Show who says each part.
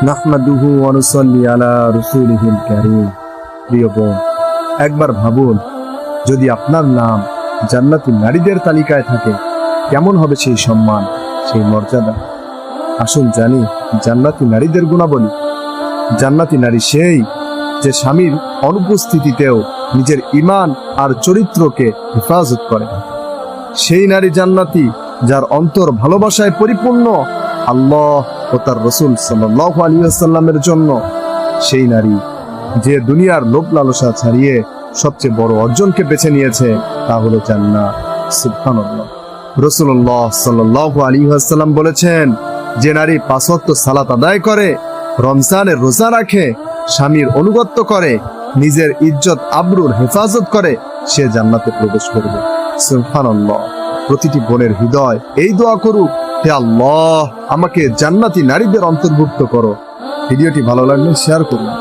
Speaker 1: নাহমাদুহু ওয়া নুসাল্লি আলা রাসূলিহিল কারীম। প্রিয় বোন, একবার ভাবুন, যদি আপনার নাম জান্নাতি নারীদের তালিকায় থাকে, কেমন হবে সেই সম্মান, সেই মর্যাদা। আসুন জানি জান্নাতি নারীদের গুণাবলী। জান্নাতি নারী সেই যে স্বামীর অনুপস্থিতিতেও নিজের ঈমান আর চরিত্রকে হেফাজত করে। সেই নারী জান্নাতি যার অন্তর ভালোবাসায় পরিপূর্ণ আল্লাহ ও তার রাসূল সাল্লাল্লাহু আলাইহি ওয়াসাল্লামের জন্য। সেই নারী যে দুনিয়ার লোভ লালসা ছাড়িয়ে সবচেয়ে বড় অর্জনকে বেছে নিয়েছে, তা হলো জান্নাত। সুবহানাল্লাহ। রাসূলুল্লাহ সাল্লাল্লাহু আলাইহি ওয়াসাল্লাম বলেছেন, যে নারী 5 ওয়াক্ত সালাত আদায় করে, রমজানের রোজা রাখে, স্বামীর আনুগত্য করে, নিজের ইজ্জত আবরুর হেফাজত করে, সে জান্নাতে প্রবেশ করবে। সুবহানাল্লাহ। প্রতিটি বোনের হৃদয় এই দোয়া করুক, হে আল্লাহ, আমাকে জান্নাতি নারীদের অন্তর্ভুক্ত করো। ভিডিওটি ভালো লাগলে শেয়ার করুন।